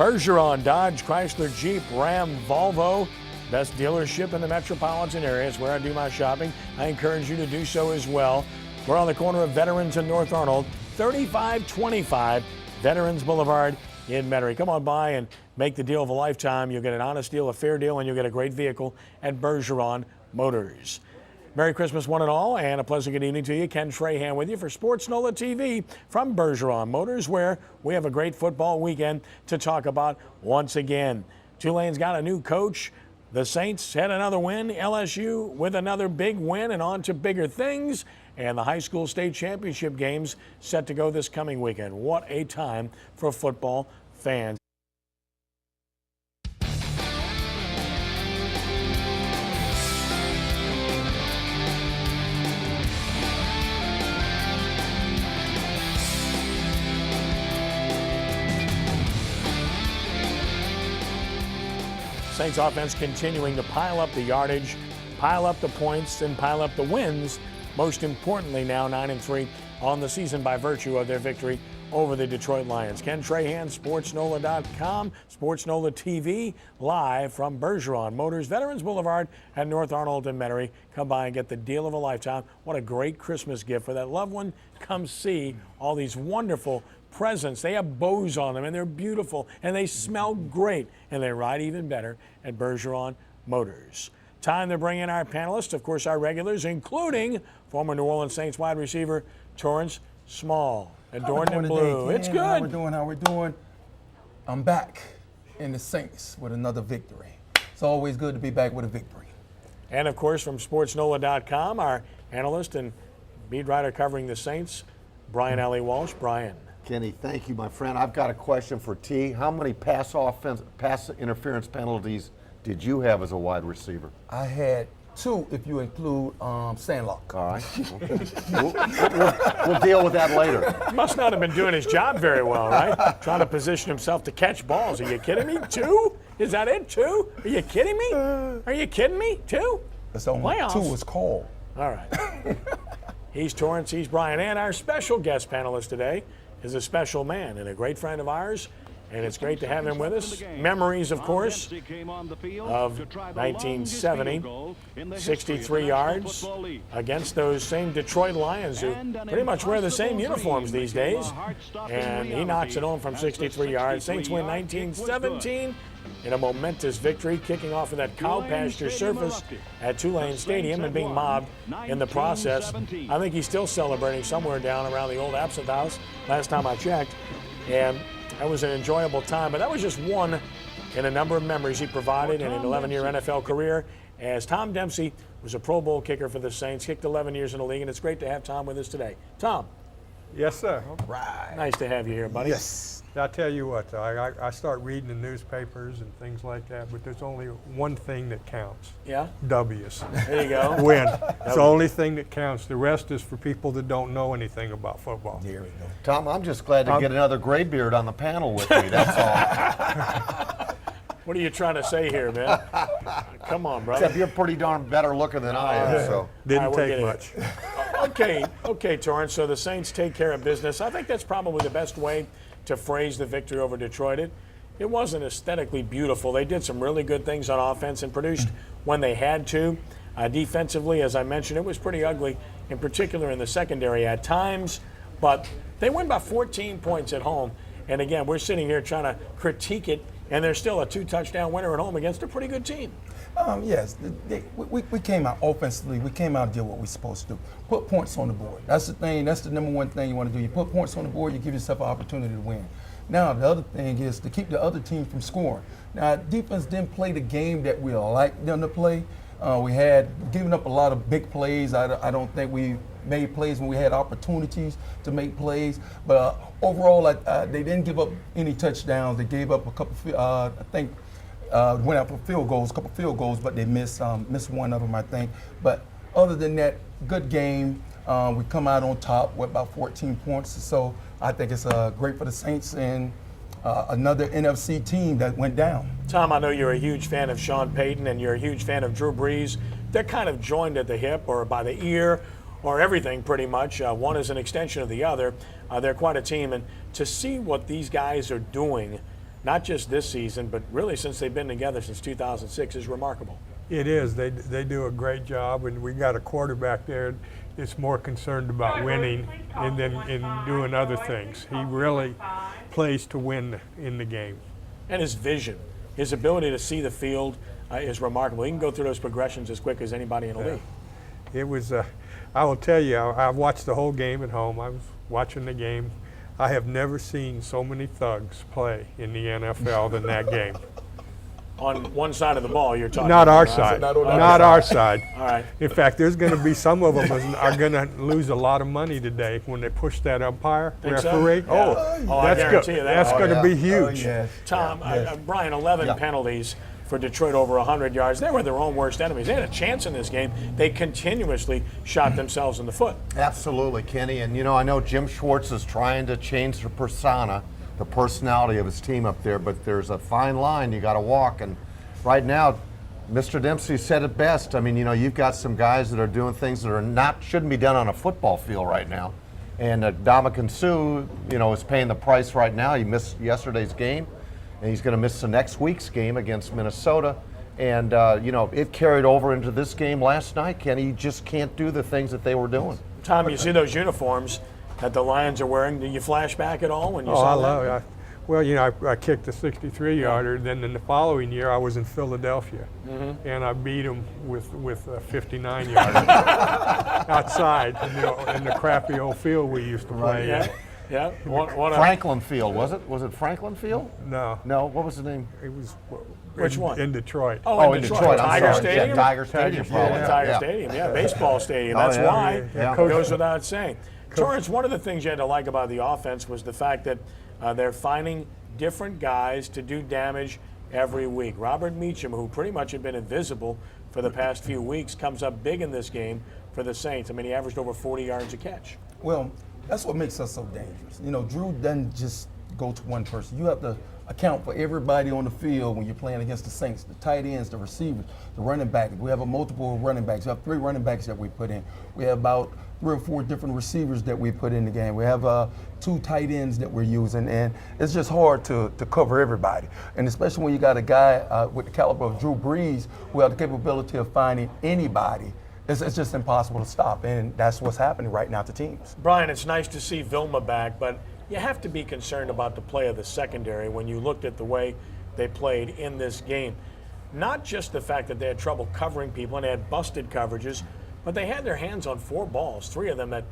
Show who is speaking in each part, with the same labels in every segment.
Speaker 1: Bergeron, Dodge, Chrysler, Jeep, Ram, Volvo. Best dealership in the metropolitan area is where I do my shopping. I encourage you to do so as well. We're on the corner of Veterans and North Arnold, 3525 Veterans Boulevard in Metairie. Come on by and make the deal of a lifetime. You'll get an honest deal, a fair deal, and you'll get a great vehicle at Bergeron Motors. Merry Christmas, one and all, and a pleasant good evening to you. Ken Trahan with you for sportsNOLAtv from Bergeron Motors, where we have a great football weekend to talk about once again. Tulane's got a new coach. The Saints had another win. LSU with another big win and on to bigger things. And the high school state championship games set to go this coming weekend. What a time for football fans. Saints offense continuing to pile up the yardage, pile up the points, and pile up the wins. Most importantly now 9-3 on the season by virtue of their victory over the Detroit Lions. Ken Trahan, sportsNOLA.com, sportsNOLAtv, live from Bergeron Motors, Veterans Boulevard at North Arnold and Metairie. Come by and get the deal of a lifetime. What a great Christmas gift for that loved one. Come see all these wonderful presents. They have bows on them, and they're beautiful, and they smell great, and they ride even better at Bergeron Motors. Time to bring in our panelists, of course, our regulars, including former New Orleans Saints wide receiver Torrance Small, adorned in blue. It's good.
Speaker 2: How we're doing? I'm back in the Saints with another victory. It's always good to be back with a victory.
Speaker 1: And, of course, from sportsNOLA.com, our analyst and beat writer covering the Saints, Brian Alley Walsh. Brian.
Speaker 3: Kenny, thank you, my friend. I've got a question for T. How many pass interference penalties did you have as a wide receiver?
Speaker 2: I had 2 if you include Sandlock.
Speaker 3: All right. We'll deal with that later.
Speaker 1: He must not have been doing his job very well, right? Trying to position himself to catch balls. Are you kidding me? 2? Is that it? 2? Are you kidding me? Are you kidding me? 2?
Speaker 2: That's only
Speaker 1: Playoffs.
Speaker 2: 2 was called.
Speaker 1: All right. He's Torrance, he's Brian, and our special guest panelist today is a special man and a great friend of ours, and it's great to have him with us. Memories, of course, of 1970, 63 yards against those same Detroit Lions who pretty much wear the same uniforms these days, and he knocks it home from 63 yards. Saints win 19-17 in a momentous victory, kicking off of that cow pasture surface at Tulane Stadium and being mobbed in the process. I think he's still celebrating somewhere down around the old Absinthe House, last time I checked, and that was an enjoyable time. But that was just one in a number of memories he provided in an 11-year NFL career, as Tom Dempsey was a Pro Bowl kicker for the Saints, kicked 11 years in the league, and it's great to have Tom with us today. Tom.
Speaker 4: Yes, sir.
Speaker 2: All right.
Speaker 1: Nice to have you here, buddy.
Speaker 2: Yes.
Speaker 4: I tell you what, I start reading the newspapers and things like that, but there's only one thing that counts.
Speaker 1: Yeah?
Speaker 4: W's.
Speaker 1: There you go.
Speaker 4: Win. It's the only thing that counts. The rest is for people that don't know anything about football.
Speaker 2: Here we go.
Speaker 3: Tom, I'm just glad to get another graybeard on the panel with me, that's all.
Speaker 1: What are you trying to say here, man? Come on, brother.
Speaker 3: Except you're pretty darn better looking than I am, so.
Speaker 4: Didn't take much.
Speaker 1: Okay, Torrance, so the Saints take care of business. I think that's probably the best way to phrase the victory over Detroit. It wasn't aesthetically beautiful. They did some really good things on offense and produced when they had to. Defensively, as I mentioned, it was pretty ugly, in particular in the secondary at times. But they win by 14 points at home. And again, we're sitting here trying to critique it, and they're still a 2-touchdown winner at home against a pretty good team.
Speaker 2: Yes, we came out offensively. We came out and did what we're supposed to do. Put points on the board. That's the thing. That's the number one thing you want to do. You put points on the board, you give yourself an opportunity to win. Now, the other thing is to keep the other team from scoring. Now, defense didn't play the game that we like them to play. We had given up a lot of big plays. I don't think we made plays when we had opportunities to make plays. But overall, they didn't give up any touchdowns. They gave up a couple, went out for a couple field goals, but they missed one of them, I think. But other than that, good game. We come out on top with about 14 points. So I think it's great for the Saints and another NFC team that went down.
Speaker 1: Tom, I know you're a huge fan of Sean Payton and you're a huge fan of Drew Brees. They're kind of joined at the hip or by the ear or everything pretty much. One is an extension of the other. They're quite a team. And to see what these guys are doing not just this season, but really since they've been together since 2006, is remarkable.
Speaker 4: It is. They do a great job, and we got a quarterback there that's more concerned about winning and then in doing other things. He really plays to win in the game.
Speaker 1: And his vision, his ability to see the field is remarkable. He can go through those progressions as quick as anybody in the league.
Speaker 4: It was, I will tell you, I watched the whole game at home. I was watching the game. I have never seen so many thugs play in the NFL than that game.
Speaker 1: On one side of the ball, you're talking
Speaker 4: Not
Speaker 1: about,
Speaker 4: our
Speaker 1: right?
Speaker 4: side.
Speaker 2: Not on our
Speaker 4: Not our side.
Speaker 1: All right.
Speaker 4: In fact, there's going to be some of them are going to lose a lot of money today when they push that umpire
Speaker 1: Think so?
Speaker 4: referee.
Speaker 1: Yeah. Oh, I guarantee you that.
Speaker 4: That's
Speaker 1: Oh,
Speaker 4: going to be
Speaker 2: Oh,
Speaker 4: huge.
Speaker 2: yes.
Speaker 1: Tom,
Speaker 2: Yes.
Speaker 1: Brian, 11
Speaker 2: Yeah.
Speaker 1: penalties for Detroit, over 100 yards. They were their own worst enemies. They had a chance in this game. They continuously shot themselves in the foot.
Speaker 3: Absolutely, Kenny. And, I know Jim Schwartz is trying to change the persona, the personality of his team up there, but there's a fine line you got to walk. And right now, Mr. Dempsey said it best. I mean, you've got some guys that are doing things that are shouldn't be done on a football field right now. And Ndamukong Suh, is paying the price right now. He missed yesterday's game, and he's going to miss the next week's game against Minnesota. And, it carried over into this game last night, Kenny. You just can't do the things that they were doing.
Speaker 1: Tom, you see those uniforms that the Lions are wearing. Do you flash back at all when you
Speaker 4: Oh,
Speaker 1: saw
Speaker 4: I
Speaker 1: that?
Speaker 4: love it. Well, I kicked a 63-yarder. Then in the following year, I was in Philadelphia, and I beat him with a 59-yarder outside in the crappy old field we used to play.
Speaker 1: Yeah. Yeah. One of-
Speaker 3: Franklin Field, was it? Was it Franklin Field?
Speaker 4: No,
Speaker 3: No, what was the name?
Speaker 4: it was
Speaker 1: Which one?
Speaker 4: in Detroit.
Speaker 1: Oh, in Detroit.
Speaker 3: I'm
Speaker 1: Tiger
Speaker 3: sorry.
Speaker 1: Stadium?
Speaker 3: Yeah, Tiger Stadium,
Speaker 4: Tiger
Speaker 3: probably.
Speaker 4: Stadium.
Speaker 1: Tiger
Speaker 3: Yeah.
Speaker 1: Stadium, yeah, baseball stadium.
Speaker 3: Oh,
Speaker 1: That's
Speaker 3: yeah.
Speaker 1: why
Speaker 3: Yeah.
Speaker 1: it goes without saying. Torrance, one of the things you had to like about the offense was the fact that they're finding different guys to do damage every week. Robert Meacham, who pretty much had been invisible for the past few weeks, comes up big in this game for the Saints. I mean, he averaged over 40 yards a catch.
Speaker 2: Well, that's what makes us so dangerous. Drew doesn't just go to one person. You have to account for everybody on the field when you're playing against the Saints, the tight ends, the receivers, the running back. We have multiple running backs. We have 3 running backs that we put in. We have about 3 or 4 different receivers that we put in the game. We have 2 tight ends that we're using, and it's just hard to cover everybody. And especially when you got a guy with the caliber of Drew Brees who has the capability of finding anybody. It's just impossible to stop, and that's what's happening right now to teams.
Speaker 1: Brian, it's nice to see Vilma back, but you have to be concerned about the play of the secondary when you looked at the way they played in this game. Not just the fact that they had trouble covering people and they had busted coverages, but they had their hands on 4 balls, 3 of them that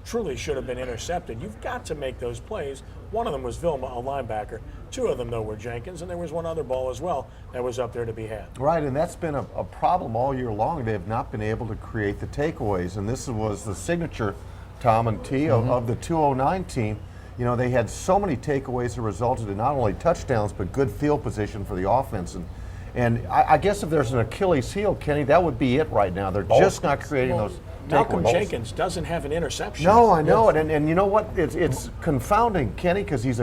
Speaker 1: truly should have been intercepted. You've got to make those plays. One of them was Vilma, a linebacker. 2 of them, though, were Jenkins, and there was one other ball as well that was up there to be had.
Speaker 3: Right, and that's been a problem all year long. They have not been able to create the takeaways, and this was the signature, Tom and T, of the 209 team. They had so many takeaways that resulted in not only touchdowns, but good field position for the offense. And I guess if there's an Achilles heel, Kenny, that would be it right now. They're just not creating those
Speaker 1: Malcolm
Speaker 3: takeaways.
Speaker 1: Jenkins doesn't have an interception.
Speaker 3: No, I know it, and you know what? It's confounding, Kenny, because he's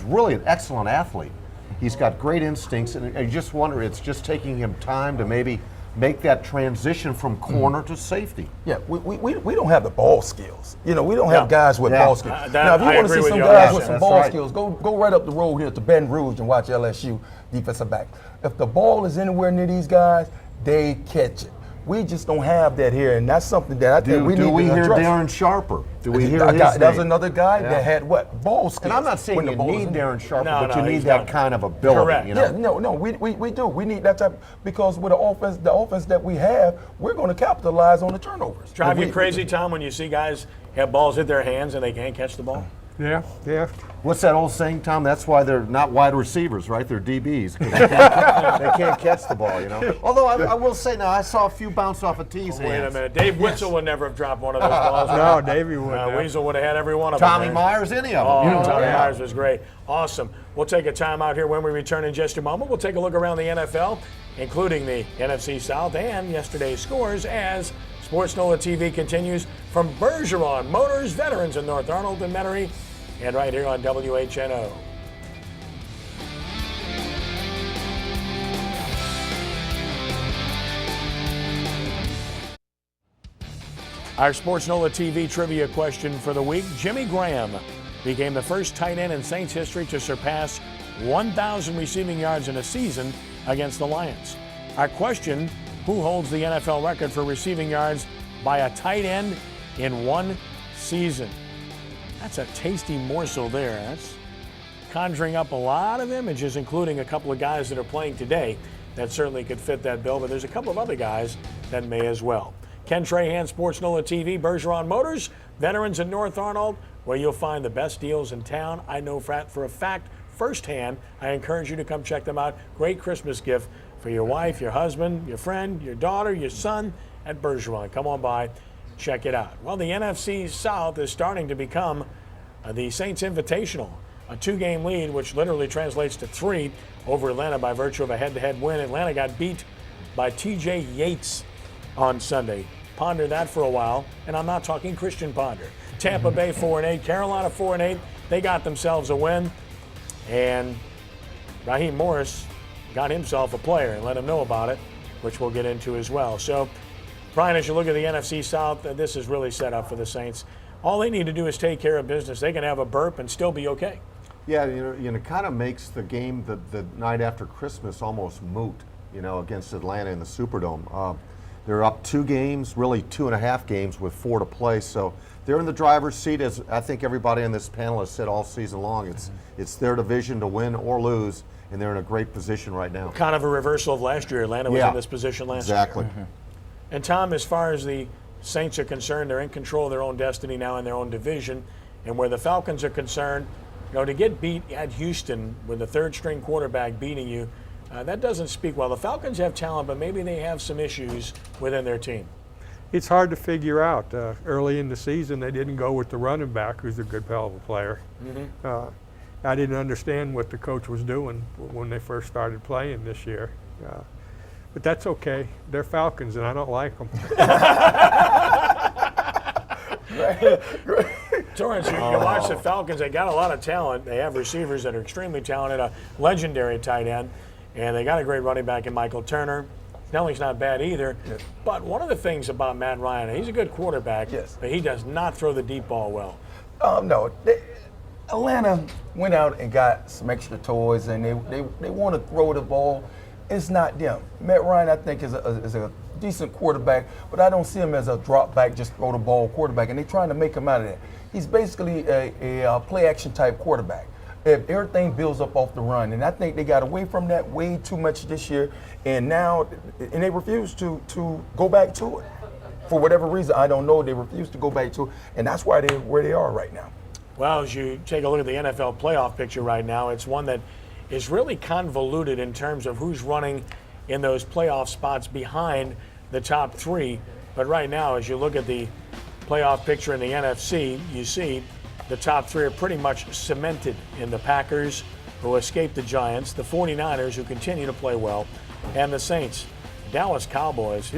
Speaker 3: really an excellent athlete. He's got great instincts, and you just wonder, it's just taking him time to maybe make that transition from corner to safety.
Speaker 2: Yeah, we don't have the ball skills. We don't have guys with
Speaker 3: Yeah.
Speaker 2: ball skills.
Speaker 1: That-
Speaker 2: Now, if you
Speaker 1: I
Speaker 2: want to
Speaker 1: agree
Speaker 2: see
Speaker 1: with
Speaker 2: some
Speaker 1: you
Speaker 2: guys
Speaker 1: 100%.
Speaker 2: with some
Speaker 3: That's
Speaker 2: ball
Speaker 3: right.
Speaker 2: skills, go right up the road here to Baton Rouge and watch LSU defensive back. If the ball is anywhere near these guys, they catch it. We just don't have that here, and that's something that I think we need
Speaker 3: Do we
Speaker 2: to
Speaker 3: hear
Speaker 2: address.
Speaker 3: Darren Sharper? Do we hear
Speaker 2: That
Speaker 3: his
Speaker 2: guy- That was
Speaker 3: name?
Speaker 2: another guy
Speaker 3: Yeah.
Speaker 2: that had what? Ball skills.
Speaker 3: And I'm not saying
Speaker 2: when the
Speaker 3: you
Speaker 2: ball is
Speaker 3: need
Speaker 2: in-
Speaker 3: Darren Sharper,
Speaker 1: No,
Speaker 3: but you
Speaker 1: no,
Speaker 3: need
Speaker 1: he's
Speaker 3: that
Speaker 1: done.
Speaker 3: kind of ability.
Speaker 1: Correct.
Speaker 2: Yeah, no, we do. We need that type, because with the offense that we have, we're going to capitalize on the turnovers.
Speaker 1: Drive
Speaker 2: If
Speaker 1: you
Speaker 2: we-
Speaker 1: crazy, Tom, when you see guys have balls hit their hands and they can't catch the ball?
Speaker 4: Yeah.
Speaker 3: What's that old saying, Tom? That's why they're not wide receivers, right? They're DBs. 'Cause they can't catch the ball, Although I will say now, I saw a few bounce off of T's hands.
Speaker 1: Wait a minute. Dave Witzel would never have dropped one of those balls.
Speaker 4: No, Davey would.
Speaker 1: Weasel would have had every one of them.
Speaker 3: Tommy
Speaker 1: man.
Speaker 3: Myers, any of them.
Speaker 1: Oh, Tommy
Speaker 3: Yeah.
Speaker 1: Myers was great. Awesome. We'll take a time out here when we return in just a moment. We'll take a look around the NFL, including the NFC South and yesterday's scores, as Sports NOLA TV continues from Bergeron Motors, veterans in North Arnold and Metairie, and right here on WHNO. Our Sports NOLA TV trivia question for the week. Jimmy Graham became the first tight end in Saints history to surpass 1,000 receiving yards in a season against the Lions. Our question, who holds the NFL record for receiving yards by a tight end in one season? That's a tasty morsel there. That's conjuring up a lot of images, including a couple of guys that are playing today that certainly could fit that bill, but there's a couple of other guys that may as well. Ken Trahan, sportsNOLAtv, Bergeron Motors, veterans in North Arnold, where you'll find the best deals in town. I know for a fact, firsthand, I encourage you to come check them out. Great Christmas gift for your wife, your husband, your friend, your daughter, your son at Bergeron. Come on by, check it out. Well, the NFC South is starting to become the Saints Invitational. A 2-game lead, which literally translates to 3 over Atlanta by virtue of a head-to-head win. Atlanta got beat by T.J. Yates on Sunday. Ponder that for a while, and I'm not talking Christian Ponder. Tampa Bay 4-8, Carolina 4-8. They got themselves a win, and Raheem Morris got himself a player and let him know about it, which we'll get into as well. So, Brian, as you look at the NFC South, this is really set up for the Saints. All they need to do is take care of business. They can have a burp and still be okay.
Speaker 3: Yeah, it kind of makes the game the night after Christmas almost moot, against Atlanta in the Superdome. They're up 2 games, really 2.5 games with 4 to play. So they're in the driver's seat, as I think everybody on this panel has said all season long. It's their division to win or lose, and they're in a great position right now.
Speaker 1: Kind of a reversal of last year. Atlanta was in this position last year.
Speaker 3: Exactly.
Speaker 1: And Tom, as far as the Saints are concerned, they're in control of their own destiny now in their own division. And where the Falcons are concerned, to get beat at Houston with a third-string quarterback beating you, that doesn't speak well. The Falcons have talent, but maybe they have some issues within their team.
Speaker 4: It's hard to figure out. Early in the season, they didn't go with the running back, who's a good hell of a player. I didn't understand what the coach was doing when they first started playing this year. But that's okay. They're Falcons, and I don't like them.
Speaker 1: Torrance, you watch the Falcons. They got a lot of talent. They have receivers that are extremely talented, a legendary tight end, and they got a great running back in Michael Turner. Snelling's not bad either.
Speaker 2: Yes.
Speaker 1: But one of the things about Matt Ryan, he's a good quarterback,
Speaker 2: yes,
Speaker 1: but he does not throw the deep ball well.
Speaker 2: No. Atlanta went out and got some extra toys, and they want to throw the ball. It's not them. Matt Ryan, I think, is a decent quarterback, but I don't see him as a drop back, just throw the ball quarterback, and they're trying to make him out of that. He's basically a play action type quarterback. If everything builds up off the run, and I think they got away from that way too much this year, and they refuse to go back to it. For whatever reason, I don't know, they refuse to go back to it, and that's why they're where they are right now.
Speaker 1: Well, as you take a look at the NFL playoff picture right now, it's one that is really convoluted in terms of who's running in those playoff spots behind the top 3. But right now, as you look at the playoff picture in the NFC, you see the top 3 are pretty much cemented in the Packers, who escaped the Giants, the 49ers, who continue to play well, and the Saints. Dallas Cowboys,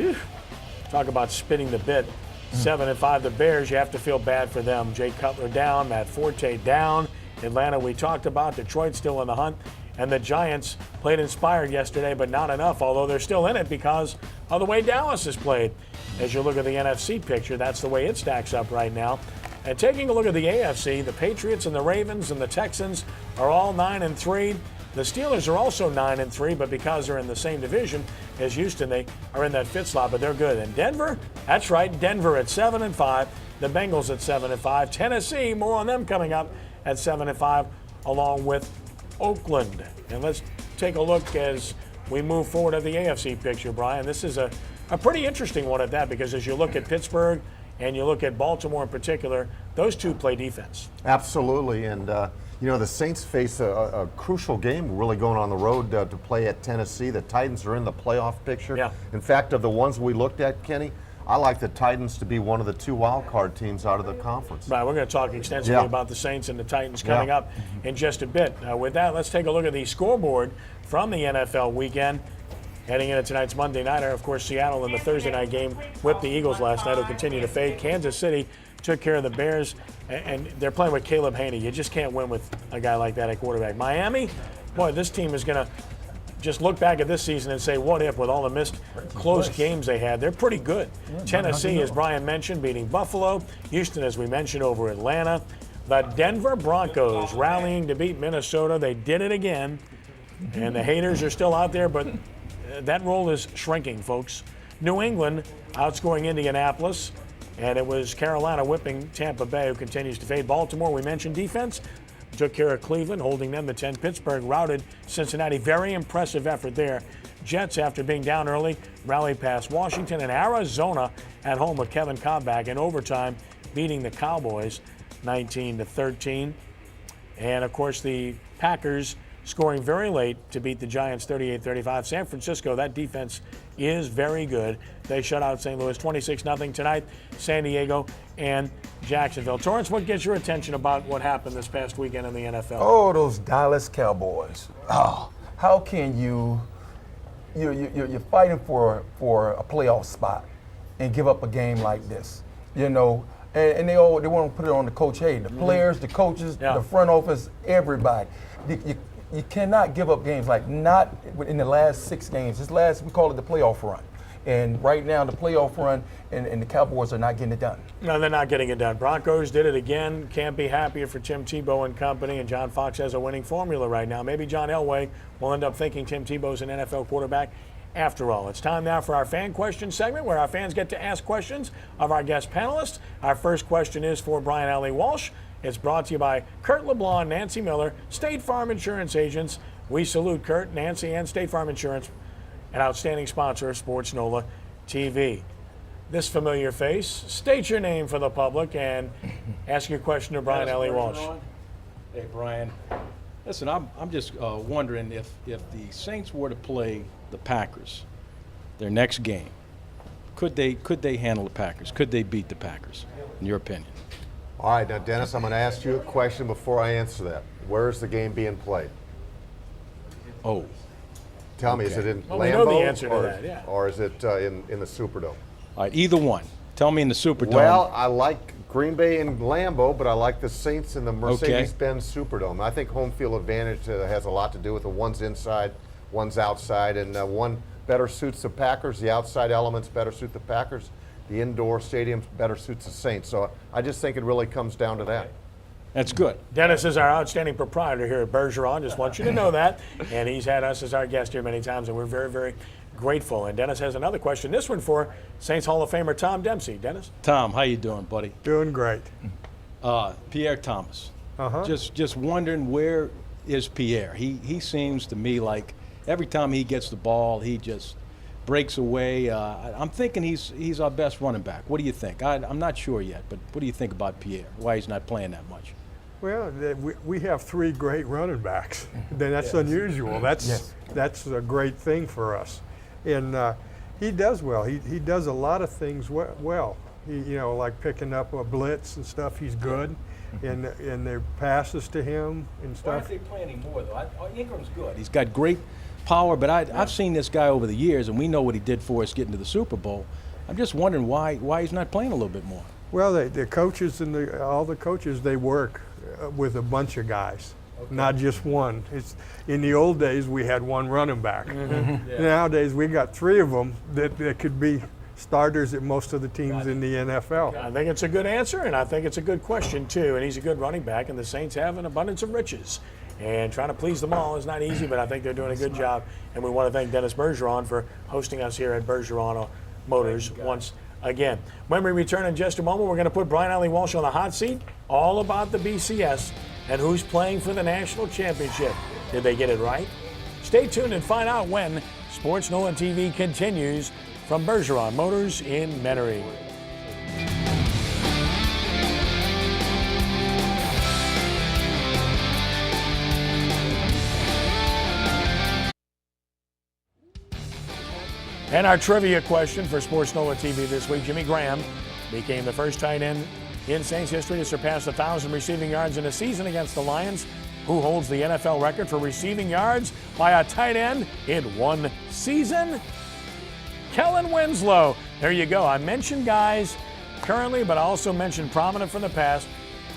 Speaker 1: talk about spinning the bit. 7-5, the Bears, you have to feel bad for them. Jay Cutler down, Matt Forte down. Atlanta, we talked about. Detroit still in the hunt. And the Giants played inspired yesterday, but not enough, although they're still in it because of the way Dallas has played. As you look at the NFC picture, that's the way it stacks up right now. And taking a look at the AFC, the Patriots and the Ravens and the Texans are all 9-3. The Steelers are also 9-3, but because they're in the same division as Houston, they are in that 5th slot, but they're good. And Denver, that's right, Denver at 7-5. The Bengals at 7-5. Tennessee, more on them coming up at 7-5, along with Oakland. And let's take a look as we move forward at the AFC picture, Brian. This is a pretty interesting one at that, because as you look at Pittsburgh and you look at Baltimore in particular, those two play defense.
Speaker 3: Absolutely. And, the Saints face a crucial game really going on the road to play at Tennessee. The Titans are in the playoff picture.
Speaker 1: Yeah.
Speaker 3: In fact, of the ones we looked at, Kenny, I like the Titans to be one of the 2 wild card teams out of the conference.
Speaker 1: Right, we're going to talk extensively about the Saints and the Titans coming up in just a bit. With that, let's take a look at the scoreboard from the NFL weekend. Heading into tonight's Monday nighter, of course, Seattle in the Thursday night game whipped the Eagles last night, who continue to fade. Kansas City took care of the Bears, and they're playing with Caleb Haney. You just can't win with a guy like that at quarterback. Miami, boy, this team is going to just look back at this season and say, what if, with all the missed close games they had? They're pretty good. Tennessee, as Brian mentioned, beating Buffalo. Houston, as we mentioned, over Atlanta. The Denver Broncos rallying to beat Minnesota. They did it again. And the haters are still out there, but that role is shrinking, folks. New England outscoring Indianapolis. And it was Carolina whipping Tampa Bay, who continues to fade. Baltimore, we mentioned defense, took care of Cleveland, holding them to 10. Pittsburgh routed Cincinnati. Very impressive effort there. Jets, after being down early, rallied past Washington. And Arizona at home with Kevin Cobb back in overtime, beating the Cowboys 19-13. And, of course, the Packers scoring very late to beat the Giants 38-35. San Francisco, that defense is very good. They shut out St. Louis 26-0 tonight. San Diego and Jacksonville. Torrance, what gets your attention about what happened this past weekend in the NFL?
Speaker 2: Oh, those Dallas Cowboys. Oh, how can you're fighting for a playoff spot and give up a game like this? You know, and they want to put it on the coach. Hey, the players, the coaches, the front office, everybody. You cannot give up games like not in the last 6 games. We call it the playoff run. And right now, the playoff run and the Cowboys are not getting it done.
Speaker 1: No, they're not getting it done. Broncos did it again. Can't be happier for Tim Tebow and company. And John Fox has a winning formula right now. Maybe John Elway will end up thinking Tim Tebow's an NFL quarterback after all. It's time now for our fan question segment, where our fans get to ask questions of our guest panelists. Our first question is for Brian Alley Walsh. It's brought to you by Kurt LeBlanc, Nancy Miller, State Farm Insurance Agents. We salute Kurt, Nancy, and State Farm Insurance, an outstanding sponsor of Sports NOLA TV. This familiar face, state your name for the public and ask your question to Brian Alley Walsh.
Speaker 5: Hey, Brian. Listen, I'm just wondering if the Saints were to play the Packers, their next game, could they handle the Packers? Could they beat the Packers, in your opinion?
Speaker 3: All right, now, Dennis, I'm going to ask you a question before I answer that. Where is the game being played?
Speaker 5: Oh.
Speaker 3: Tell me, is it in
Speaker 1: Well,
Speaker 3: Lambeau
Speaker 1: we know the answer to that, yeah.
Speaker 3: or is it in the Superdome?
Speaker 5: All right, either one. Tell me in the Superdome.
Speaker 3: Well, I like Green Bay and Lambeau, but I like the Saints in the Mercedes-Benz Superdome. I think home field advantage has a lot to do with it. One's inside, one's outside, and one better suits the Packers. The outside elements better suit the Packers. The indoor stadium better suits the Saints. So I just think it really comes down to that.
Speaker 5: That's good.
Speaker 1: Dennis is our outstanding proprietor here at Bergeron. Just want you to know that. And he's had us as our guest here many times, and we're very, very grateful. And Dennis has another question. This one for Saints Hall of Famer Tom Dempsey. Dennis?
Speaker 5: Tom, how you doing, buddy?
Speaker 4: Doing great.
Speaker 5: Pierre Thomas.
Speaker 4: Uh-huh.
Speaker 5: Just wondering, where is Pierre? He seems to me like every time he gets the ball, he just breaks away. I'm thinking he's our best running back. What do you think? I'm not sure yet, but what do you think about Pierre? Why he's not playing that much?
Speaker 4: Well, we have 3 great running backs. Then that's unusual. That's a great thing for us. And he does well. He does a lot of things well. He, like picking up a blitz and stuff. He's good. And their passes to him and stuff.
Speaker 5: Why aren't they playing him more, though? Ingram's good. He's got great power, but I've seen this guy over the years, and we know what he did for us getting to the Super Bowl. I'm just wondering why he's not playing a little bit more.
Speaker 4: Well, the coaches and all the coaches, they work with a bunch of guys, not just one. In the old days, we had one running back. Mm-hmm. Yeah. Nowadays, we got 3 of them that could be starters at most of the teams in the NFL.
Speaker 1: I think it's a good answer, and I think it's a good question, too. And he's a good running back, and the Saints have an abundance of riches. And trying to please them all is not easy, but I think they're doing a good job. And we want to thank Dennis Bergeron for hosting us here at Bergeron Motors once again. When we return in just a moment, we're going to put Brian Alley Walsh on the hot seat, all about the BCS and who's playing for the national championship. Did they get it right? Stay tuned and find out when Sports NOLA TV continues from Bergeron Motors in Metairie. And our trivia question for Sports NOLA TV this week, Jimmy Graham became the first tight end in Saints history to surpass 1,000 receiving yards in a season against the Lions. Who holds the NFL record for receiving yards by a tight end in one season? Kellen Winslow. There you go. I mentioned guys currently, but I also mentioned prominent from the past.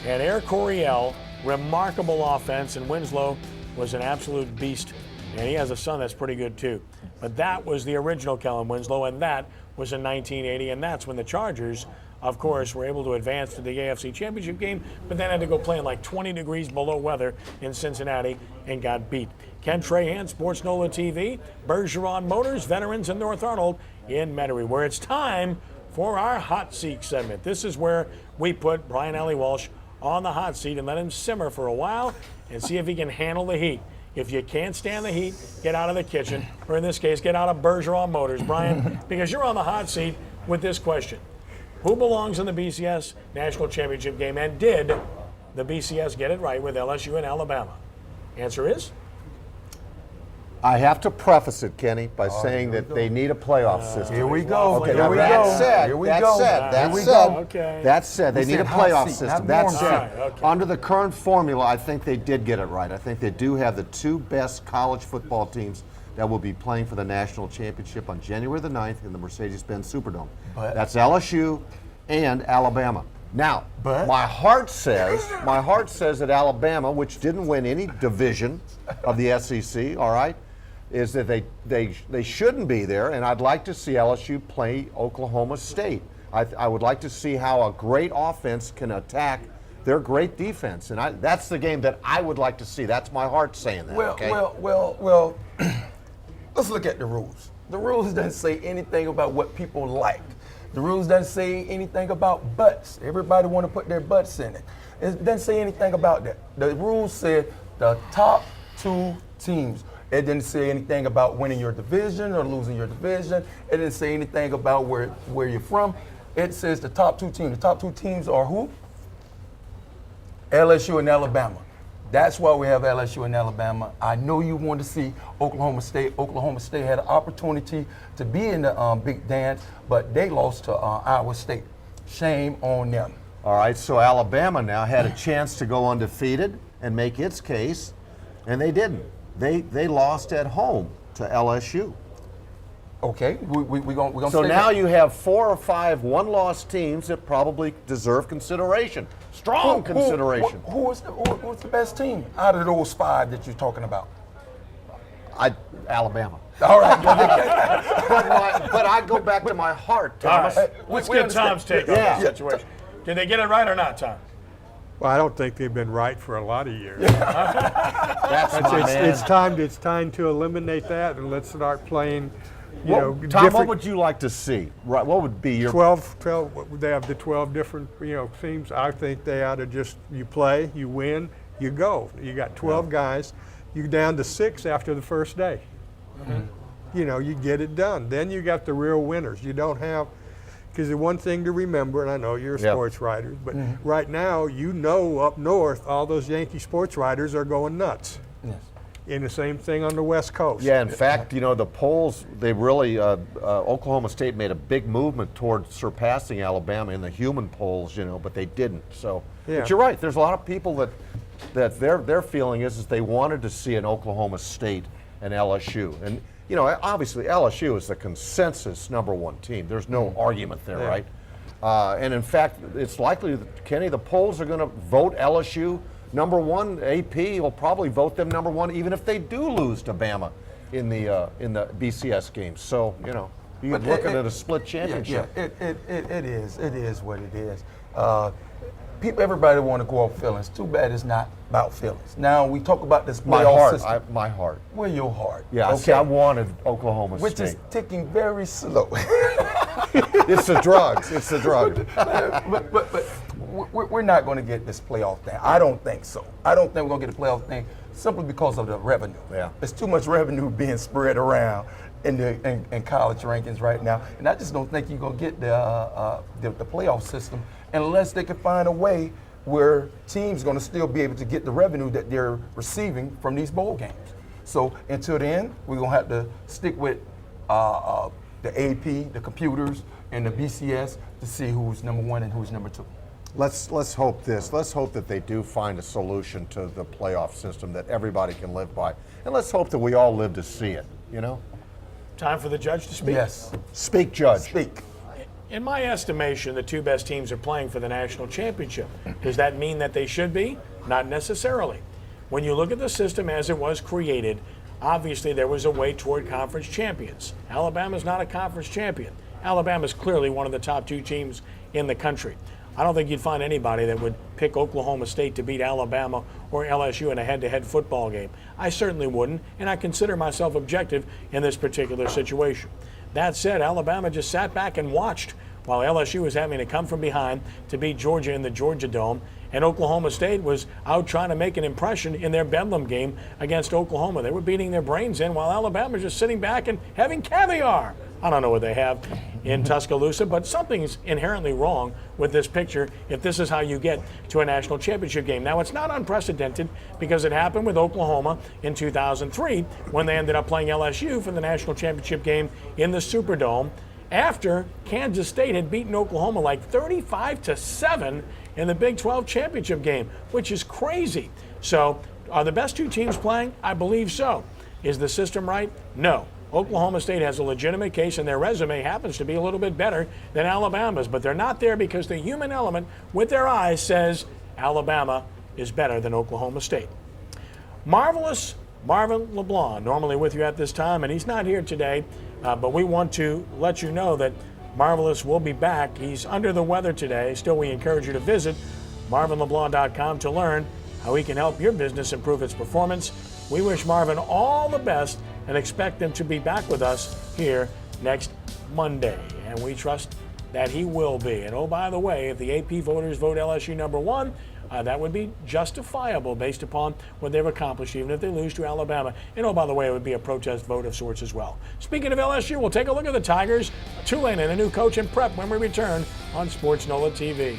Speaker 1: And Air Coryell, remarkable offense, and Winslow was an absolute beast. And he has a son that's pretty good too. But that was the original Kellen Winslow, and that was in 1980, and that's when the Chargers of course, were able to advance to the AFC Championship game, but then had to go play in like 20 degrees below weather in Cincinnati and got beat. Ken Trahan, sportsNOLAtv, Bergeron Motors, Veterans in North Arnold in Metairie, where it's time for our hot seat segment. This is where we put Brian Alley Walsh on the hot seat and let him simmer for a while and see if he can handle the heat. If you can't stand the heat, get out of the kitchen, or in this case, get out of Bergeron Motors, Brian, because you're on the hot seat with this question. Who belongs in the BCS National Championship game, and did the BCS get it right with LSU and Alabama? Answer is?
Speaker 3: I have to preface it, Kenny, by saying that they need a playoff system.
Speaker 2: Here we go.
Speaker 3: Okay,
Speaker 2: Here
Speaker 3: now
Speaker 2: we
Speaker 3: that
Speaker 2: go.
Speaker 3: said,
Speaker 2: Here we
Speaker 3: that
Speaker 2: go.
Speaker 3: said, that
Speaker 2: Here we
Speaker 3: said,
Speaker 2: go.
Speaker 1: Okay.
Speaker 3: that said, they
Speaker 2: We
Speaker 3: need a
Speaker 2: said hot
Speaker 3: playoff
Speaker 2: seat,
Speaker 3: system.
Speaker 2: not
Speaker 3: That
Speaker 2: warm
Speaker 3: said,
Speaker 1: seat. Okay.
Speaker 3: under the current formula, I think they did get it right. I think they do have the two best college football teams that will be playing for the national championship on January the 9th in the Mercedes-Benz Superdome.
Speaker 2: But-
Speaker 3: That's LSU and Alabama. Now,
Speaker 2: But-
Speaker 3: my heart says that Alabama, which didn't win any division of the SEC, all right, is that they shouldn't be there, and I'd like to see LSU play Oklahoma State. I would like to see how a great offense can attack their great defense, and that's the game that I would like to see. That's my heart saying that. Okay?
Speaker 2: Well, let's look at the rules. The rules doesn't say anything about what people like. The rules doesn't say anything about butts. Everybody want to put their butts in it. It doesn't say anything about that. The rules said the top two teams. It didn't say anything about winning your division or losing your division. It didn't say anything about where you're from. It says the top two teams. The top two teams are who? LSU and Alabama. That's why we have LSU and Alabama. I know you want to see Oklahoma State. Oklahoma State had an opportunity to be in the Big Dance, but they lost to Iowa State. Shame on them.
Speaker 3: All right, so Alabama now had a chance to go undefeated and make its case, and they didn't. They lost at home to LSU.
Speaker 2: Okay, we're gonna.
Speaker 3: So
Speaker 2: stay
Speaker 3: now
Speaker 2: there.
Speaker 3: you have 4 or 5 one-loss teams that probably deserve consideration, strong consideration.
Speaker 2: Who's the best team out of those 5 that you're talking about?
Speaker 3: Alabama.
Speaker 2: All right.
Speaker 3: But I go back to my heart,
Speaker 1: All
Speaker 3: Thomas.
Speaker 1: right.
Speaker 2: we
Speaker 1: Let's get
Speaker 2: understand.
Speaker 1: Tom's take on
Speaker 3: Yeah.
Speaker 1: the situation. Did they get it right or not, Tom?
Speaker 4: Well, I don't think they've been right for a lot of years.
Speaker 3: That's my man.
Speaker 4: It's time to eliminate that and let's start playing.
Speaker 3: Tom, what would you like to see? Right, what would be your
Speaker 4: 12, they have the 12 different, teams. I think they ought to just, you play, you win, you go. You got 12 guys. You're down to 6 after the first day. You get it done. Then you got the real winners. You don't have, because the one thing to remember, and I know you're a sports writer, but right now, up north, all those Yankee sports writers are going nuts.
Speaker 2: Yes.
Speaker 4: And the same thing on the West Coast.
Speaker 3: Yeah, in fact, the polls, they really, Oklahoma State made a big movement toward surpassing Alabama in the human polls, but they didn't. So, but you're right. There's a lot of people that their feeling is they wanted to see an Oklahoma State and LSU. And, obviously LSU is the consensus #1 team. There's no argument there, right? And in fact, it's likely that, Kenny, the polls are going to vote LSU #1. AP will probably vote them #1, even if they do lose to Bama in the BCS games. So you're looking at a split championship.
Speaker 2: Yeah, it is what it is. Everybody want to go off feelings. Too bad it's not about feelings. Now we talk about this playoff system.
Speaker 3: My heart.
Speaker 2: Where your heart?
Speaker 3: Yeah,
Speaker 2: okay.
Speaker 3: see, I wanted Oklahoma
Speaker 2: Which
Speaker 3: State.
Speaker 2: is ticking very slow.
Speaker 3: It's the drugs. It's the drug.
Speaker 2: but we're not going to get this playoff thing. I don't think so. I don't think we're going to get a playoff thing simply because of the revenue.
Speaker 3: Yeah.
Speaker 2: There's too much revenue being spread around in college rankings right now, and I just don't think you're going to get the playoff system unless they can find a way where teams going to still be able to get the revenue that they're receiving from these bowl games. So until then, we're going to have to stick with the AP, the computers, and the BCS to see who's #1 and who's #2.
Speaker 3: Let's hope this. Let's hope that they do find a solution to the playoff system that everybody can live by, and let's hope that we all live to see it.
Speaker 1: Time for the judge to speak.
Speaker 2: Yes.
Speaker 3: Speak, Judge.
Speaker 2: Speak.
Speaker 1: In my estimation, the 2 best teams are playing for the national championship. Does that mean that they should be? Not necessarily. When you look at the system as it was created, obviously there was a way toward conference champions. Alabama's not a conference champion. Alabama's clearly one of the top 2 teams in the country. I don't think you'd find anybody that would pick Oklahoma State to beat Alabama or LSU in a head-to-head football game. I certainly wouldn't, and I consider myself objective in this particular situation. That said, Alabama just sat back and watched while LSU was having to come from behind to beat Georgia in the Georgia Dome, and Oklahoma State was out trying to make an impression in their Bedlam game against Oklahoma. They were beating their brains in while Alabama was just sitting back and having caviar. I don't know what they have in Tuscaloosa, but something's inherently wrong with this picture if this is how you get to a national championship game. Now, it's not unprecedented because it happened with Oklahoma in 2003 when they ended up playing LSU for the national championship game in the Superdome after Kansas State had beaten Oklahoma like 35-7 in the Big 12 championship game, which is crazy. So, are the best 2 teams playing? I believe so. Is the system right? No. Oklahoma State has a legitimate case, and their resume happens to be a little bit better than Alabama's, but they're not there because the human element with their eyes says Alabama is better than Oklahoma State. Marvelous Marvin LeBlanc, normally with you at this time, and he's not here today, but we want to let you know that Marvelous will be back. He's under the weather today. Still, we encourage you to visit marvinleblanc.com to learn how he can help your business improve its performance. We wish Marvin all the best and expect him to be back with us here next Monday. And we trust that he will be. And oh, by the way, if the AP voters vote LSU number 1, that would be justifiable based upon what they've accomplished, even if they lose to Alabama. And oh, by the way, it would be a protest vote of sorts as well. Speaking of LSU, we'll take a look at the Tigers, Tulane, and a new coach and prep when we return on Sports NOLA TV.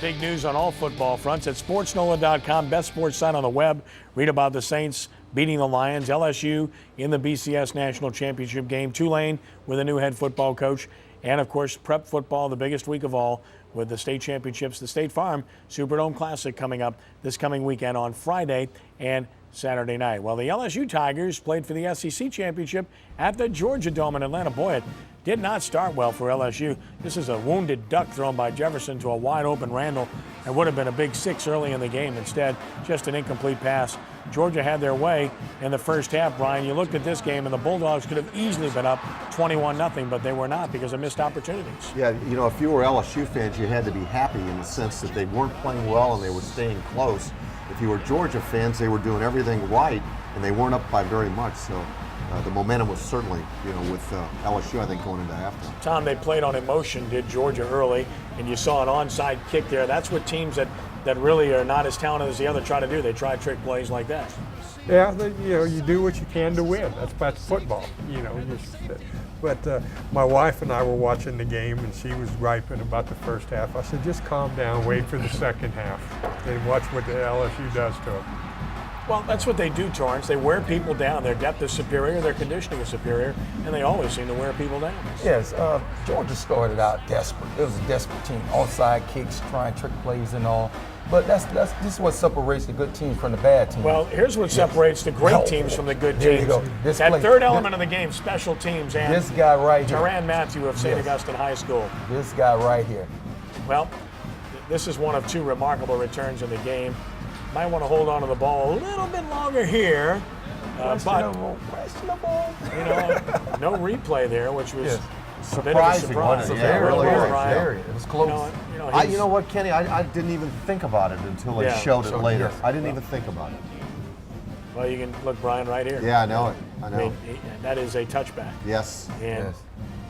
Speaker 1: Big news on all football fronts at sportsNOLA.com, best sports site on the web. Read about the Saints beating the Lions, LSU in the BCS National Championship game, Tulane with a new head football coach, and of course prep football, the biggest week of all with the state championships, the State Farm Superdome Classic coming up this coming weekend on Friday and Saturday night. Well, the LSU Tigers played for the SEC Championship at the Georgia Dome in Atlanta. Boy, it did not start well for LSU. This is a wounded duck thrown by Jefferson to a wide open Randall. It would have been a big 6 early in the game. Instead, just an incomplete pass. Georgia had their way in the first half, Brian. You looked at this game, and the Bulldogs could have easily been up 21-0, but they were not because of missed opportunities.
Speaker 3: Yeah, you know, if you were LSU fans, you had to be happy in the sense that they weren't playing well and they were staying close. If you were Georgia fans, they were doing everything right, and they weren't up by very much. So the momentum was certainly, you know, with LSU, I think, going into halftime.
Speaker 1: Tom, they played on emotion, did Georgia early, and you saw an onside kick there. That's what teams that really are not as talented as the other try to do. They try trick plays like that.
Speaker 4: Yeah, you know, you do what you can to win. That's football, you know. But my wife and I were watching the game, and she was griping about the first half. I said, just calm down, wait for the second half, and watch what the LSU does to them.
Speaker 1: Well, that's what they do, Torrance. They wear people down. Their depth is superior, their conditioning is superior, and they always seem to wear people down.
Speaker 2: Yes, Georgia started out desperate. It was a desperate team. Onside kicks, trying trick plays and all. But this is what separates the good team from the bad team.
Speaker 1: Well, here's what separates the great teams from the good teams.
Speaker 2: There you go.
Speaker 1: That third element of the game, special teams, and
Speaker 2: this guy right here.
Speaker 1: Tyrann Mathieu of St. Augustine High School.
Speaker 2: This guy right here.
Speaker 1: Well, this is one of 2 remarkable returns in the game. Might want to hold on to the ball a little bit longer here.
Speaker 2: Questionable.
Speaker 1: You know, no replay there, which was a bit of a surprise.
Speaker 3: Yeah, it really was.
Speaker 2: It was close.
Speaker 3: You know what, Kenny? I didn't even think about it until they showed it later. I didn't even think about it.
Speaker 1: Well, you can look, Brian, right here.
Speaker 3: Yeah, I know it. I know.
Speaker 1: I mean, that is a touchback.
Speaker 3: Yes.
Speaker 1: And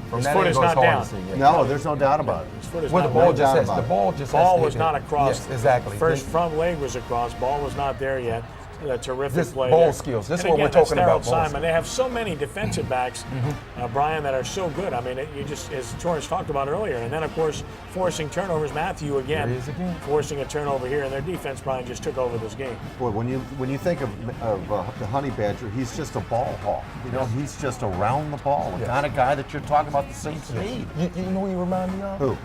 Speaker 2: From
Speaker 1: his
Speaker 2: that
Speaker 1: foot is
Speaker 2: angle,
Speaker 1: not
Speaker 2: it's hard
Speaker 1: down.
Speaker 2: to see,
Speaker 3: No, there's no doubt about it.
Speaker 1: His foot is
Speaker 2: Well,
Speaker 1: not
Speaker 2: the ball
Speaker 1: down.
Speaker 2: just has
Speaker 3: about
Speaker 2: the
Speaker 3: it.
Speaker 2: ball just
Speaker 1: Ball
Speaker 2: has to
Speaker 1: was
Speaker 2: hit
Speaker 1: not
Speaker 2: it.
Speaker 1: across.
Speaker 2: Yes, exactly.
Speaker 1: First front leg was across. Ball was not there yet. A terrific
Speaker 2: This
Speaker 1: play
Speaker 2: ball
Speaker 1: there.
Speaker 2: skills. This is
Speaker 1: And
Speaker 2: what we're
Speaker 1: again, that's
Speaker 2: talking about,
Speaker 1: Daryl
Speaker 2: ball
Speaker 1: Simon.
Speaker 2: skills.
Speaker 1: They have so many defensive backs, Brian, that are so good. I mean, you just, as Torrance talked about earlier, and then of course forcing turnovers. Mathieu again,
Speaker 2: There he is again.
Speaker 1: forcing a turnover here, and their defense, Brian, just took over this game.
Speaker 3: Boy, when you think of the Honey Badger, he's just a ball hawk. You know, he's just around the ball, the kind of guy that you're talking about the Saints need.
Speaker 2: You know who he remind me of?
Speaker 3: Who?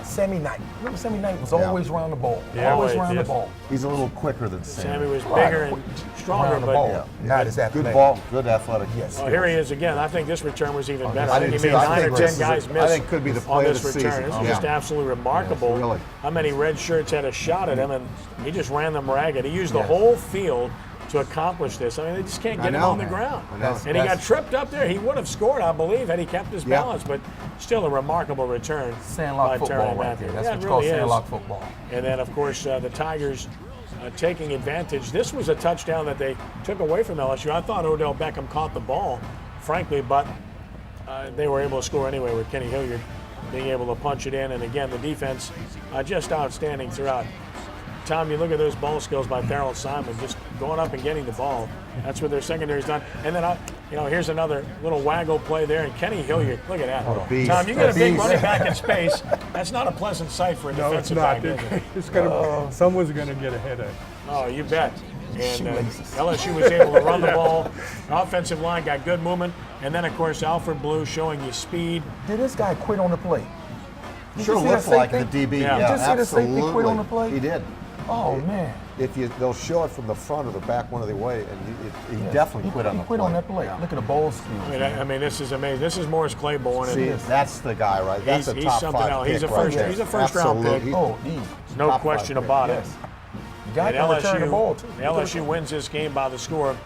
Speaker 2: Sammy Knight. Remember Sammy Knight was
Speaker 3: Yeah.
Speaker 2: always around the ball.
Speaker 4: Yeah,
Speaker 2: always
Speaker 1: always,
Speaker 2: around
Speaker 1: yes.
Speaker 2: the ball.
Speaker 3: He's a little quicker than
Speaker 1: Sammy was
Speaker 2: Right.
Speaker 1: bigger and stronger,
Speaker 2: Around the
Speaker 1: but
Speaker 2: ball. Not as athletic.
Speaker 3: Good ball, good athletic.
Speaker 2: Yes.
Speaker 1: well, here he is again. I think this return was even better.
Speaker 3: I
Speaker 1: I think
Speaker 3: did
Speaker 1: he
Speaker 3: too.
Speaker 1: made
Speaker 3: I
Speaker 1: 9 or
Speaker 3: think
Speaker 1: 10
Speaker 3: this is
Speaker 1: guys
Speaker 3: I
Speaker 1: miss
Speaker 3: think could be the
Speaker 1: on
Speaker 3: play of
Speaker 1: this
Speaker 3: the
Speaker 1: return.
Speaker 3: season.
Speaker 1: It's
Speaker 3: Yeah.
Speaker 1: just absolutely remarkable
Speaker 3: Really.
Speaker 1: how many red shirts had a shot at him, and he just ran them ragged. He used the
Speaker 2: Yes.
Speaker 1: whole field to accomplish this. I mean, they just can't
Speaker 3: I
Speaker 1: get him
Speaker 3: know.
Speaker 1: on the ground.
Speaker 3: I know.
Speaker 1: And he got tripped up there. He would have scored, I believe, had he kept his
Speaker 3: Yeah.
Speaker 1: balance, but still a remarkable return
Speaker 2: Sandlot
Speaker 1: by
Speaker 2: football
Speaker 1: Terry
Speaker 2: right
Speaker 1: Matthews.
Speaker 2: there. That's
Speaker 1: Yeah,
Speaker 2: what
Speaker 1: it
Speaker 2: you call
Speaker 1: really is.
Speaker 2: sandlot football.
Speaker 1: And then, of course, the Tigers taking advantage. This was a touchdown that they took away from LSU. I thought Odell Beckham caught the ball, frankly, but they were able to score anyway with Kenny Hilliard being able to punch it in. And again, the defense just outstanding throughout. Tom, you look at those ball skills by Darrell Simon, just going up and getting the ball. That's what their secondary's done. And then, here's another little waggle play there. And Kenny Hilliard, look at that.
Speaker 3: a beast.
Speaker 1: Tom, you get a big
Speaker 3: Beast.
Speaker 1: running back in space. That's not a pleasant sight for a
Speaker 4: No, it's
Speaker 1: defensive
Speaker 4: not.
Speaker 1: back, is it?
Speaker 4: It's gonna. Someone's gonna get a headache.
Speaker 1: Oh, you bet. And
Speaker 2: Shoelaces.
Speaker 1: LSU was able to run the ball. Offensive line got good movement. And then, of course, Alfred Blue showing you speed.
Speaker 2: Did this guy quit on the play? Did
Speaker 3: Sure
Speaker 2: you see that
Speaker 3: looked like the
Speaker 2: safety?
Speaker 3: DB.
Speaker 1: Yeah.
Speaker 3: Yeah,
Speaker 2: Did you see the safety
Speaker 3: absolutely.
Speaker 2: quit on the play?
Speaker 3: He did.
Speaker 2: Oh, man.
Speaker 3: They'll show it from the front or the back, one of the way, and he definitely quit on the
Speaker 2: He quit
Speaker 3: play.
Speaker 2: on that play.
Speaker 3: Yeah.
Speaker 2: Look at the ball skills.
Speaker 1: I mean, this is amazing. This is Morris Claiborne.
Speaker 3: See,
Speaker 1: And
Speaker 3: that's the guy, right? That's a
Speaker 1: He's
Speaker 3: top
Speaker 1: something
Speaker 3: 5
Speaker 1: else.
Speaker 3: pick
Speaker 1: He's a
Speaker 3: right
Speaker 1: first-
Speaker 3: there.
Speaker 1: he's a first-round pick.
Speaker 3: Absolutely.
Speaker 2: Oh, easy.
Speaker 1: no
Speaker 3: top
Speaker 1: question
Speaker 3: 5
Speaker 1: about
Speaker 3: pick.
Speaker 1: it.
Speaker 2: Yes. The guy
Speaker 1: And
Speaker 2: can return the ball, too.
Speaker 1: LSU wins this game by the score of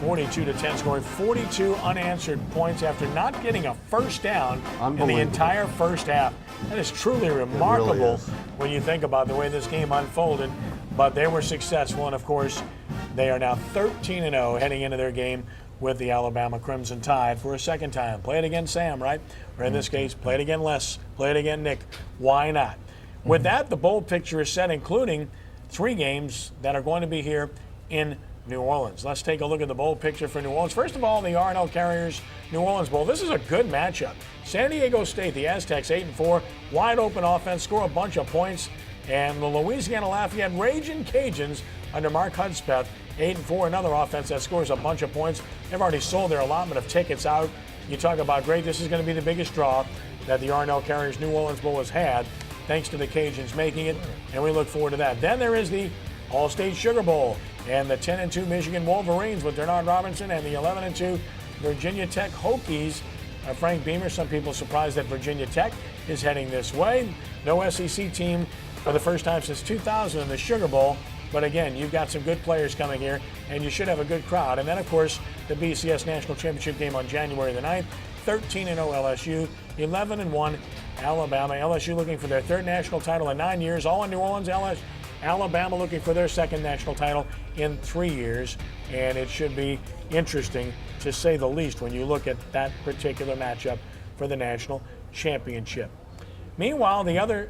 Speaker 1: 42-10, scoring 42 unanswered points after not getting a first down in the
Speaker 3: Unbelievable.
Speaker 1: entire first half. That is truly remarkable
Speaker 3: is.
Speaker 1: when you think about the way this game unfolded. But they were successful, and of course, they are now 13-0 heading into their game with the Alabama Crimson Tide for a second time. Play it again, Sam, right? Or in this case, play it again, Les. Play it again, Nick. Why not? With that, the bold picture is set, including 3 games that are going to be here in New Orleans. Let's take a look at the bold picture for New Orleans. First of all, the R&L Carriers New Orleans Bowl. This is a good matchup. San Diego State, the Aztecs, 8-4, wide open offense, score a bunch of points. And the Louisiana Lafayette Raging Cajuns under Mark Hudspeth, 8-4, another offense that scores a bunch of points. They've already sold their allotment of tickets out. You talk about great. This is going to be the biggest draw that the R&L Carriers New Orleans Bowl has had, thanks to the Cajuns making it, and we look forward to that. Then there is the All-State Sugar Bowl and the 10-2 Michigan Wolverines with Denard Robinson and the 11-2 Virginia Tech Hokies. Frank Beamer, some people surprised that Virginia Tech is heading this way. No SEC team for the first time since 2000 in the Sugar Bowl. But again, you've got some good players coming here, and you should have a good crowd. And then, of course, the BCS National Championship game on January the 9th. 13-0 LSU, 11-1 Alabama. LSU looking for their 3rd national title in 9 years, all in New Orleans. Alabama looking for their 2nd national title in 3 years. And it should be interesting, to say the least, when you look at that particular matchup for the national championship. Meanwhile, the other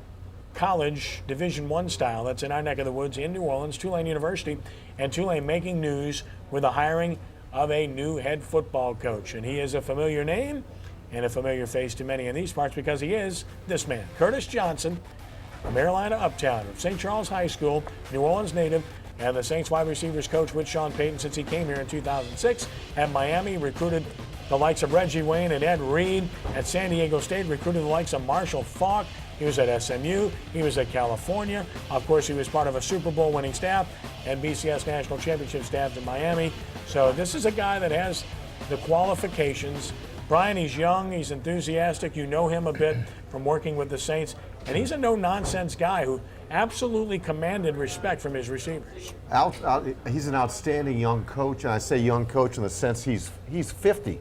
Speaker 1: college Division I style that's in our neck of the woods in New Orleans, Tulane University, and Tulane making news with the hiring of a new head football coach. And he is a familiar name and a familiar face to many in these parts because he is this man, Curtis Johnson, a Carolina Uptown of St. Charles High School, New Orleans native, and the Saints wide receivers coach with Sean Payton since he came here in 2006. At Miami, recruited the likes of Reggie Wayne and Ed Reed. At San Diego State, recruited the likes of Marshall Faulk. He was at SMU. He was at California. Of course, he was part of a Super Bowl winning staff and BCS National Championship staff in Miami. So this is a guy that has the qualifications. Brian, he's young, he's enthusiastic. You know him a bit from working with the Saints. And he's a no-nonsense guy who absolutely commanded respect from his receivers.
Speaker 3: He's an outstanding young coach, and I say young coach in the sense he's 50,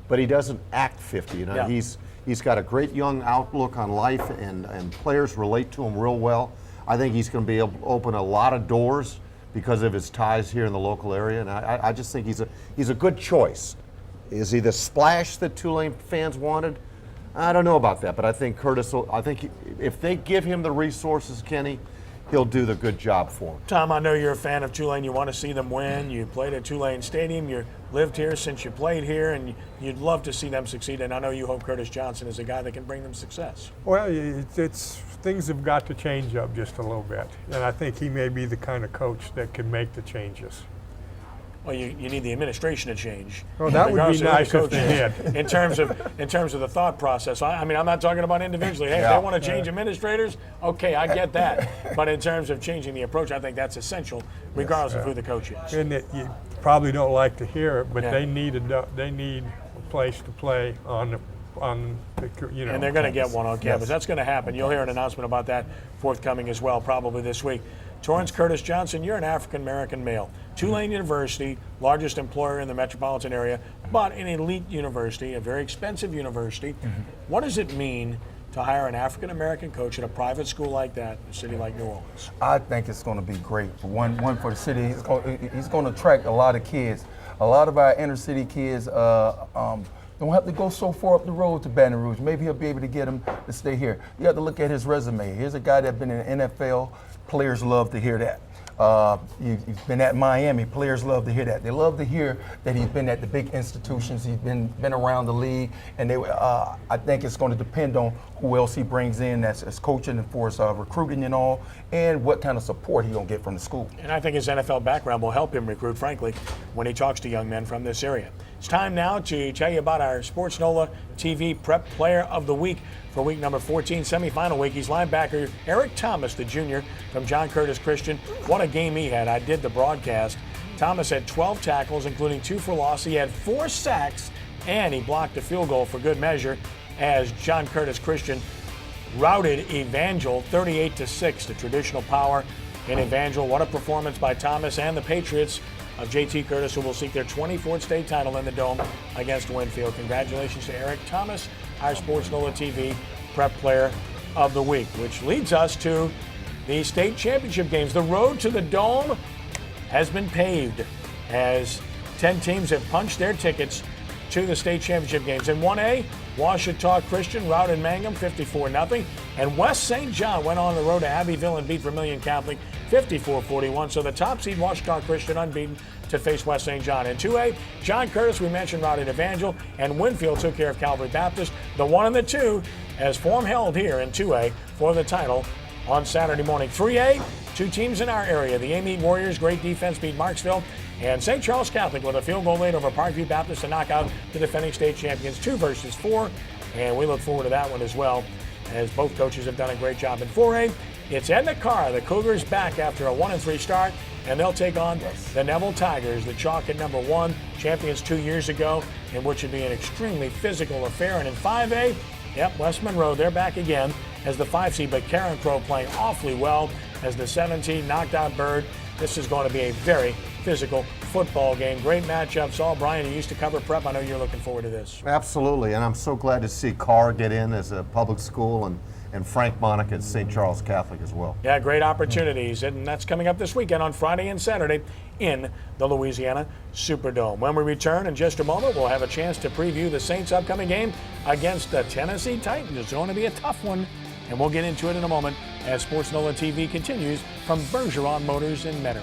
Speaker 3: but he doesn't act 50. You know,
Speaker 1: Yeah.
Speaker 3: He's got a great young outlook on life, and players relate to him real well. I think he's going to be able to open a lot of doors because of his ties here in the local area, and I just think he's a good choice. Is he the splash that Tulane fans wanted? I don't know about that, but I think Curtis if they give him the resources, Kenny, he'll do the good job for him.
Speaker 1: Tom, I know you're a fan of Tulane. You want to see them win. You played at Tulane Stadium. You lived here since you played here, and you'd love to see them succeed. And I know you hope Curtis Johnson is a guy that can bring them success.
Speaker 4: Well, it's things have got to change up just a little bit, and I think he may be the kind of coach that can make the changes.
Speaker 1: Well, you need the administration to change.
Speaker 4: Well, that would be
Speaker 1: regardless of who
Speaker 4: nice
Speaker 1: the
Speaker 4: if
Speaker 1: coach
Speaker 4: they
Speaker 1: is.
Speaker 4: did.
Speaker 1: In terms of the thought process. I mean, I'm not talking about individually. Hey, if
Speaker 3: Yeah.
Speaker 1: they want to change administrators, okay, I get that. But in terms of changing the approach, I think that's essential, regardless of who the coach is.
Speaker 4: And that you probably don't like to hear it, but
Speaker 1: Yeah.
Speaker 4: they need a place to play on the you know.
Speaker 1: And they're going to get one on campus.
Speaker 2: Yes.
Speaker 1: That's going to happen. You'll hear an announcement about that forthcoming as well, probably this week. Torrance Curtis Johnson, you're an African-American male. Tulane University, largest employer in the metropolitan area, but an elite university, a very expensive university. What does it mean to hire an African-American coach at a private school like that in a city like New Orleans?
Speaker 2: I think it's going to be great. For one for the city, he's going to attract a lot of kids. A lot of our inner city kids don't have to go so far up the road to Baton Rouge. Maybe he'll be able to get them to stay here. You have to look at his resume. Here's a guy that's been in the NFL. Players love to hear that. He's been at Miami. Players love to hear that. They love to hear that he's been at the big institutions. He's been around the league, and I think it's going to depend on who else he brings in as coaching and for his recruiting and all, and what kind of support he's going to get from the school.
Speaker 1: And I think his NFL background will help him recruit, frankly, when he talks to young men from this area. It's time now to tell you about our sportsNOLAtv Prep Player of the Week for week number 14, semifinal week. He's linebacker Eric Thomas, the junior from John Curtis Christian. What a game he had. I did the broadcast. Thomas had 12 tackles, including 2 for loss. He had 4 sacks, and he blocked a field goal for good measure as John Curtis Christian routed Evangel 38-6, the traditional power in Evangel. What a performance by Thomas and the Patriots of JT Curtis, who will seek their 24th state title in the Dome against Winfield. Congratulations to Eric Thomas, our sportsNOLAtv Prep Player of the Week, which leads us to the state championship games. The road to the Dome has been paved as 10 teams have punched their tickets to the state championship games. In 1A, Ouachita Christian routed Mangum 54-0, and West St. John went on the road to Abbeville and beat Vermilion Catholic 54-41. So the top seed Ouachita Christian unbeaten to face West St. John. In 2A, John Curtis, we mentioned, routed Evangel, and Winfield took care of Calvary Baptist, the 1 and the 2, as form held here in 2A for the title on Saturday morning. 3A, 2 teams in our area. The Amite Warriors, great defense, beat Marksville, and St. Charles Catholic with a field goal lead over Parkview Baptist to knock out the defending state champions 2 versus 4, and we look forward to that one as well, as both coaches have done a great job. In 4A, it's Edna Carr, the Cougars, back after a 1-3 start, and they'll take on the Neville Tigers, the chalk at number 1, champions 2 years ago, in which would be an extremely physical affair. And in 5A, West Monroe, they're back again as the 5 seed, but Karen Crow playing awfully well as the 17 knocked out Bird. This is going to be a very physical football game. Great matchups. All Brian, you used to cover prep. I know you're looking forward to this.
Speaker 3: Absolutely, and I'm so glad to see Carr get in as a public school and Frank Monica at St. Charles Catholic as well.
Speaker 1: Yeah, great opportunities, and that's coming up this weekend on Friday and Saturday in the Louisiana Superdome. When we return in just a moment, we'll have a chance to preview the Saints' upcoming game against the Tennessee Titans. It's going to be a tough one, and we'll get into it in a moment as sportsNOLAtv continues from Bergeron Motors in Metairie.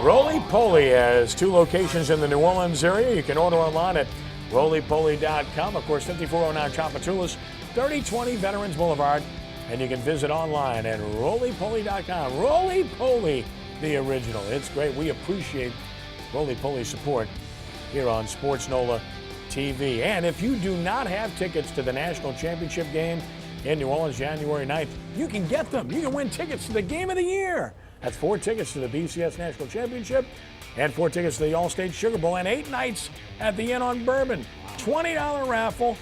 Speaker 1: Roly-Poly has 2 locations in the New Orleans area. You can order online at rolypoly.com. Of course, 5409 Tchoupitoulas, 3020 Veterans Boulevard. And you can visit online at rolypoly.com. Roly-Poly, the original. It's great. We appreciate Roly-Poly's support here on sportsNOLAtv. And if you do not have tickets to the national championship game in New Orleans January 9th, you can get them. You can win tickets to the game of the year. That's 4 tickets to the BCS National Championship and 4 tickets to the All-State Sugar Bowl and 8 nights at the Inn on Bourbon. $20 raffle.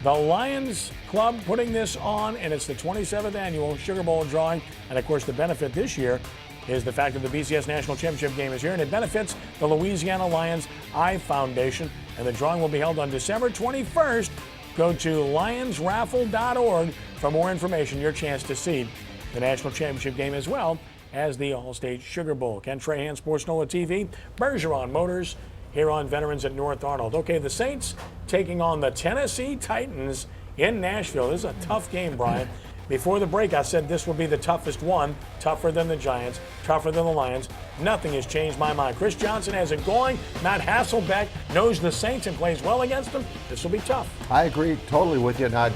Speaker 1: The Lions Club putting this on, and it's the 27th annual Sugar Bowl drawing. And, of course, the benefit this year is the fact that the BCS National Championship game is here, and it benefits the Louisiana Lions Eye Foundation. And the drawing will be held on December 21st. Go to lionsraffle.org for more information, your chance to seed the national championship game as well as the All-State Sugar Bowl. Ken Trahan, sportsNOLAtv, Bergeron Motors here on Veterans at North Arnold. Okay, the Saints taking on the Tennessee Titans in Nashville. This is a tough game, Brian. Before the break, I said this will be the toughest one, tougher than the Giants, tougher than the Lions. Nothing has changed my mind. Chris Johnson has it going. Matt Hasselbeck knows the Saints and plays well against them. This will be tough.
Speaker 3: I agree totally with you. And I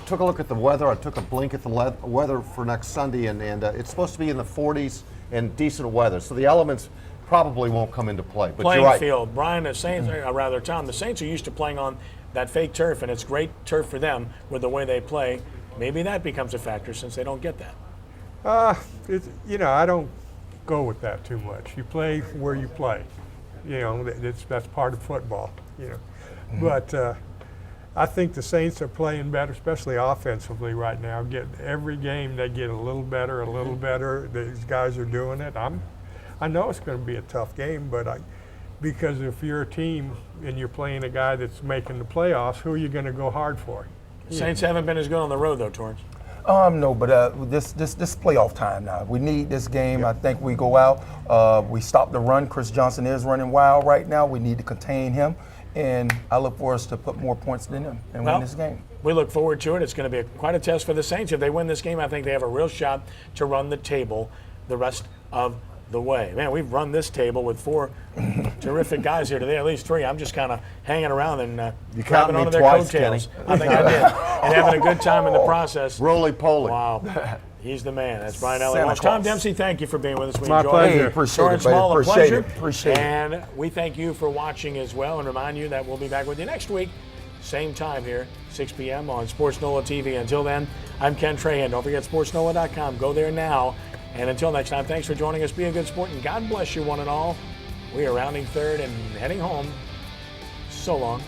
Speaker 3: took a look at the weather. I took a blink at the weather for next Sunday, and it's supposed to be in the 40s and decent weather. So the elements probably won't come into play. But
Speaker 1: Playing
Speaker 3: you're right.
Speaker 1: field. Brian, the Saints, Tom, the Saints are used to playing on that fake turf, and it's great turf for them with the way they play. Maybe that becomes a factor since they don't get that.
Speaker 4: I don't go with that too much. You play where you play. That's part of football. But I think the Saints are playing better, especially offensively right now. Every game they get a little better, a little better. These guys are doing it. I know it's going to be a tough game, but because if you're a team and you're playing a guy that's making the playoffs, who are you going to go hard for?
Speaker 1: Saints haven't been as good on the road, though, Torrance.
Speaker 2: No, but this playoff time now. We need this game. I think we go out. We stop the run. Chris Johnson is running wild right now. We need to contain him, and I look for us to put more points than him and win this game.
Speaker 1: We look forward to it. It's going to be quite a test for the Saints. If they win this game, I think they have a real shot to run the table the rest of the way. Man, we've run this table with 4 terrific guys here today, at least 3. I'm just kind of hanging around and grabbing onto their coattails. I think I did. And having a good time in the process.
Speaker 3: Roly-poly.
Speaker 1: Wow. He's the man. That's Brian Elliott.
Speaker 2: Santa
Speaker 1: Well, Tom
Speaker 2: Claus.
Speaker 1: Dempsey, thank you for being with us. We
Speaker 4: My
Speaker 1: enjoyed
Speaker 4: pleasure.
Speaker 1: it.
Speaker 2: Hey, appreciate
Speaker 1: Torrance
Speaker 2: it, buddy.
Speaker 1: Small, a
Speaker 2: Appreciate
Speaker 1: pleasure.
Speaker 2: it. Appreciate it.
Speaker 1: And we thank you for watching as well, and remind you that we'll be back with you next week, same time here, 6 p.m. on sportsNOLAtv. Until then, I'm Ken Trahan. Don't forget sportsNOLA.com. Go there now. And until next time, thanks for joining us. Be a good sport, and God bless you one and all. We are rounding third and heading home. So long.